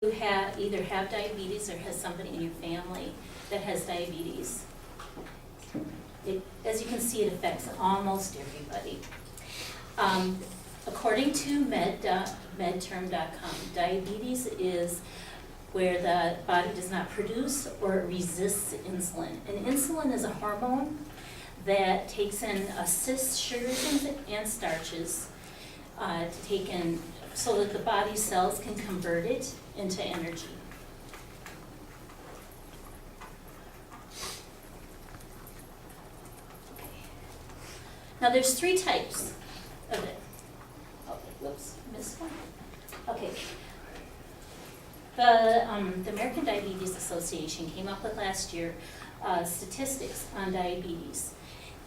You either have diabetes or has somebody in your family that has diabetes. As you can see, it affects almost everybody. According to medterm.com, diabetes is where the body does not produce or resists insulin. And insulin is a hormone that takes in assists sugars and starches to take in so that the body cells can convert it into energy. Now there's three types of it. Okay, whoops, missed one. Okay. The American Diabetes Association came up with last year statistics on diabetes.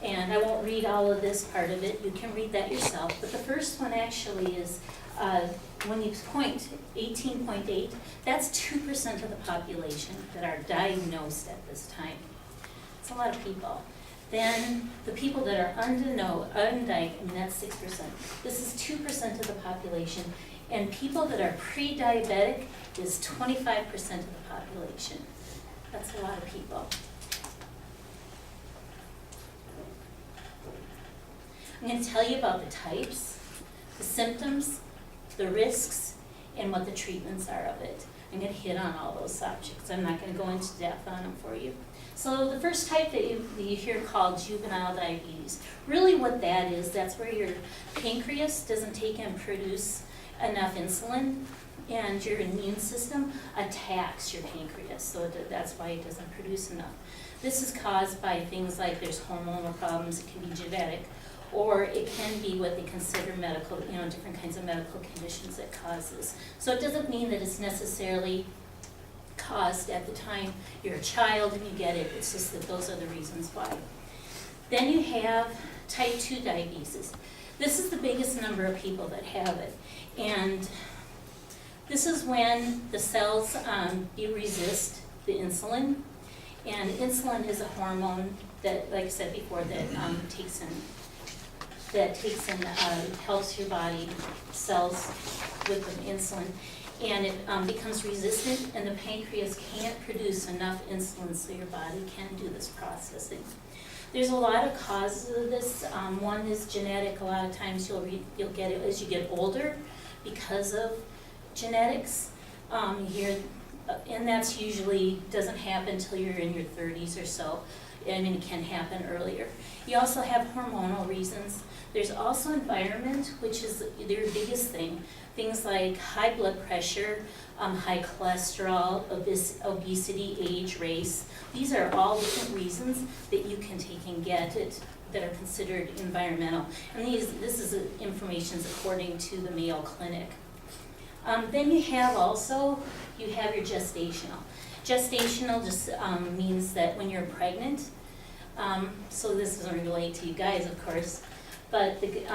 And I won't read all of this part of it, you can read that yourself. But the first one actually is when you point 18.8, that's 2% of the population that are diagnosed at this time. It's a lot of people. Then the people that are undiagnosed, that's 6%. This is 2% of the population. And people that are pre-diabetic is 25% of the population. That's a lot of people. I'm going to tell you about the types, the symptoms, the risks, and what the treatments are of it. I'm going to hit on all those subjects. I'm not going to go into depth on them for you. So the first type that you hear called juvenile diabetes, really what that is, that's where your pancreas doesn't take and produce enough insulin, and your immune system attacks your pancreas, so that's why it doesn't produce enough. This is caused by things like there's hormonal problems, it can be genetic, or it can be what they consider medical, different kinds of medical conditions that cause this. So it doesn't mean that it's necessarily caused at the time you're a child and you get it, it's just that those are the reasons why. Then you have type 2 diabetes. This is the biggest number of people that have it. And this is when the cells resist the insulin. And insulin is a hormone that, like I said before, that helps your body cells with the insulin. And it becomes resistant, and the pancreas can't produce enough insulin so your body can do this processing. There's a lot of causes of this. One is genetic. A lot of times you'll get it as you get older because of genetics. And that's usually doesn't happen until you're in your 30s or so. I mean, it can happen earlier. You also have hormonal reasons. There's also environment, which is their biggest thing. Things like high blood pressure, high cholesterol, obesity, age, race. These are all different reasons that you can take and get it that are considered environmental. And this is information according to the Mayo Clinic. Then you have your gestational. Gestational just means that when you're pregnant, so this doesn't relate to you guys, of course, but the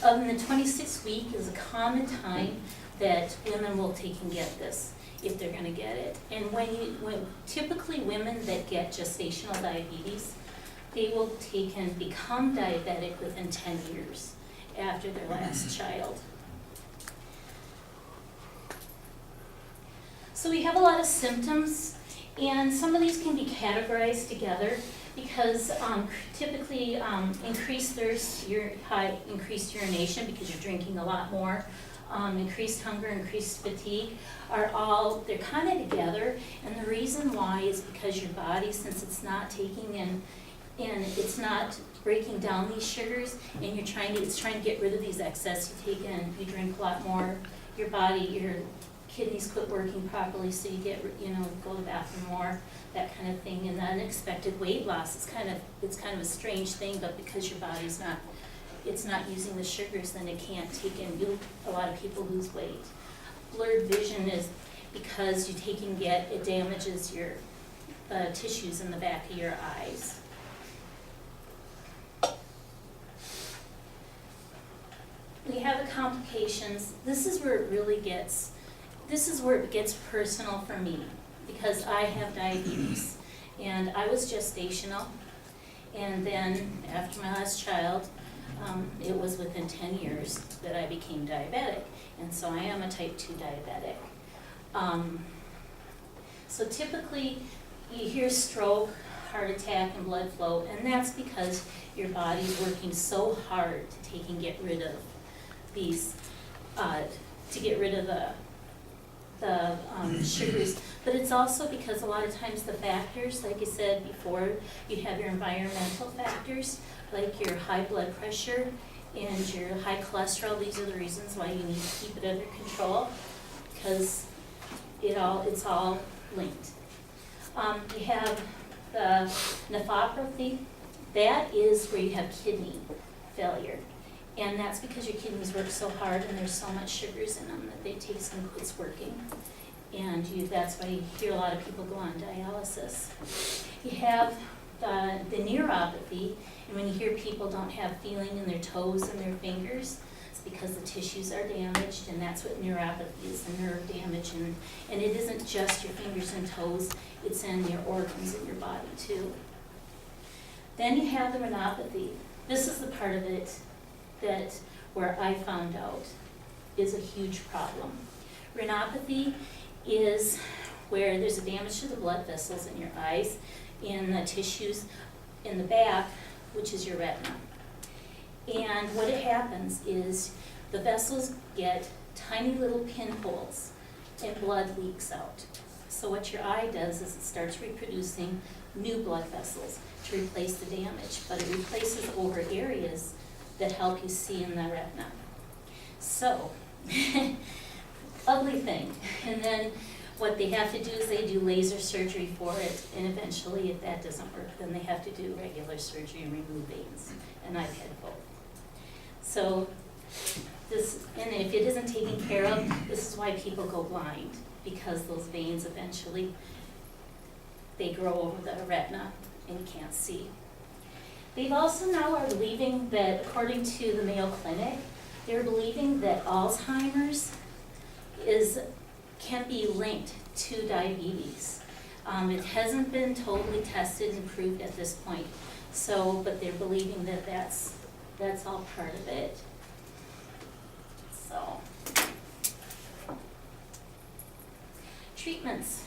26th week is a common time that women will take and get this if they're going to get it. And when typically women that get gestational diabetes, they will take and become diabetic within 10 years after their last child. So we have a lot of symptoms, and some of these can be categorized together because typically increased thirst, increased urination because you're drinking a lot more, increased hunger, increased fatigue they're kind of together. And the reason why is because your body, since it's not taking in it's not breaking down these sugars, and it's trying to get rid of these excess. You drink a lot more, your kidneys quit working properly, so you go to the bathroom more, that kind of thing. And the unexpected weight loss is kind of a strange thing, but because your body's not using the sugars, then it can't take in. A lot of people lose weight. Blurred vision is because it damages your tissues in the back of your eyes. We have the complications. This is where it gets personal for me, because I have diabetes, and I was gestational, and then after my last child, it was within 10 years that I became diabetic, and so I am a type 2 diabetic. So typically, you hear stroke, heart attack, and blood flow, and that's because your body's working so hard to get rid of these, to get rid of the sugars. But it's also because a lot of times the factors, like I said before, you have your environmental factors, like your high blood pressure and your high cholesterol. These are the reasons why you need to keep it under control, because it's all linked. You have the nephropathy. That is where you have kidney failure. And that's because your kidneys work so hard and there's so much sugars in them that they taste and quits working. And that's why you hear a lot of people go on dialysis. You have the neuropathy, and when you hear people don't have feeling in their toes and their fingers, it's because the tissues are damaged, and that's what neuropathy is, the nerve damage. And it isn't just your fingers and toes, it's in your organs in your body too. Then you have the retinopathy. This is the part of it where I found out is a huge problem. Retinopathy is where there's a damage to the blood vessels in your eyes, in the tissues in the back, which is your retina. And what happens is the vessels get tiny little pinholes and blood leaks out. So what your eye does is it starts reproducing new blood vessels to replace the damage, but it replaces over areas that help you see in the retina. So, ugly thing. And then what they have to do is they do laser surgery for it, and eventually if that doesn't work, then they have to do regular surgery and remove veins. And I've had both. So this, and if it isn't taken care of, this is why people go blind, because those veins eventually, they grow over the retina and you can't see. They've also now are believing that, according to the Mayo Clinic, they're believing that Alzheimer's can be linked to diabetes. It hasn't been totally tested and proved at this point. So, but they're believing that that's all part of it. So, treatments.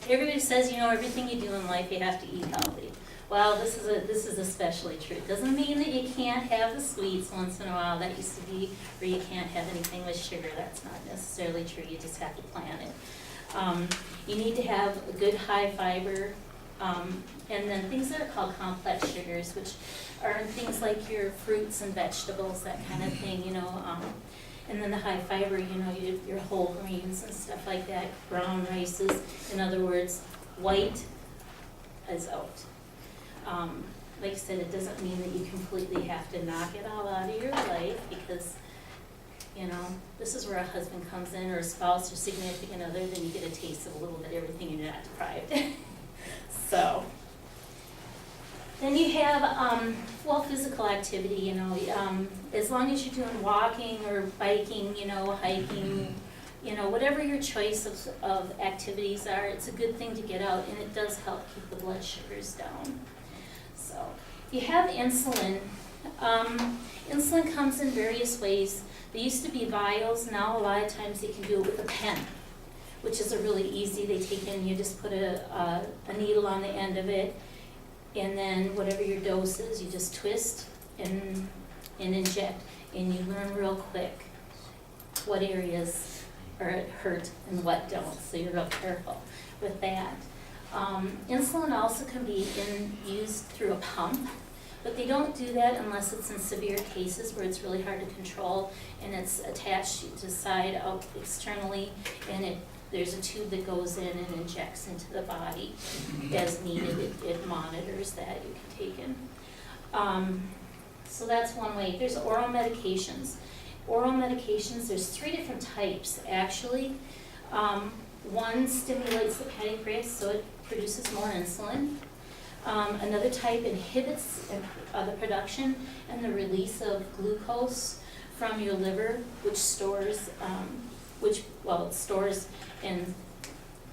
Everybody says, everything you do in life, you have to eat healthy. Well, this is especially true. It doesn't mean that you can't have the sweets once in a while. That used to be where you can't have anything with sugar. That's not necessarily true. You just have to plan it. You need to have a good high fiber, and then things that are called complex sugars, which are things like your fruits and vegetables, that kind of thing, and then the high fiber, your whole grains and stuff like that, brown rices. In other words, white is out. Like I said, it doesn't mean that you completely have to knock it all out of your life, because, this is where a husband comes in, or a spouse or significant other, then you get a taste of a little bit of everything and you're not deprived. So, then you have, physical activity, as long as you're doing walking or biking, hiking, whatever your choice of activities are, it's a good thing to get out, and it does help keep the blood sugars down. So, you have insulin. Insulin comes in various ways. There used to be vials. Now a lot of times they can do it with a pen, which is a really easy. They take in, you just put a needle on the end of it, and then whatever your dose is, you just twist and inject, and you learn real quick what areas are hurt and what don't, so you're real careful with that. Insulin also can be used through a pump, but they don't do that unless it's in severe cases where it's really hard to control, and it's attached to the side out externally, and there's a tube that goes in and injects into the body as needed. It monitors that you can take in. So that's one way. There's oral medications. Oral medications, there's 3 different types actually. One stimulates the pancreas, so it produces more insulin. Another type inhibits the production and the release of glucose from your liver, which stores, it stores and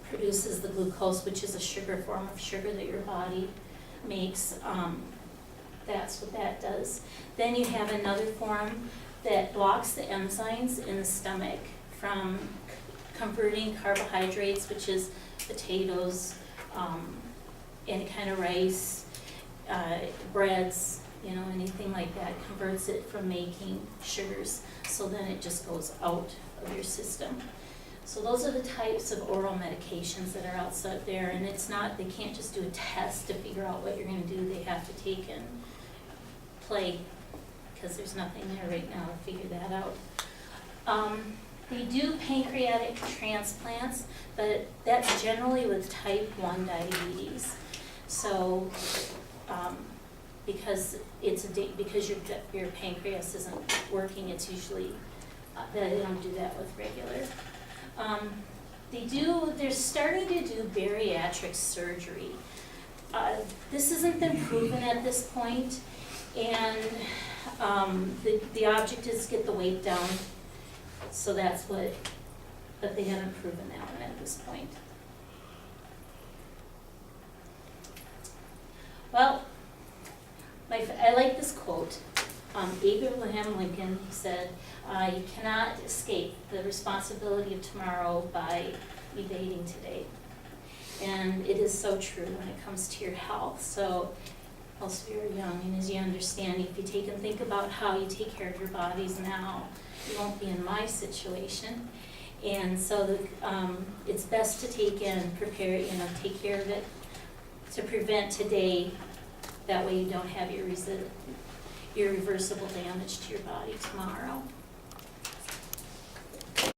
produces the glucose, which is a form of sugar that your body makes. That's what that does. Then you have another form that blocks the enzymes in the stomach from converting carbohydrates, which is potatoes, any kind of rice, breads, you know, anything like that, converts it from making sugars, so then it just goes out of your system. So those are the types of oral medications that are outside there, and it's not, they can't just do a test to figure out what you're gonna do, they have to take and play, because there's nothing there right now to figure that out. They do pancreatic transplants, but that's generally with type 1 diabetes. So, because because your pancreas isn't working, it's usually, they don't do that with regular. They're starting to do bariatric surgery. This hasn't been proven at this point, and the object is to get the weight down, so that's what, but they haven't proven that one at this point. Well, I like this quote. Abraham Lincoln said, "You cannot escape the responsibility of tomorrow by evading today." And it is so true when it comes to your health. So, whilst we are young, and as you understand, if you take and think about how you take care of your bodies now, you won't be in my situation. And so it's best to take and prepare, you know, take care of it to prevent today. That way you don't have your irreversible damage to your body tomorrow.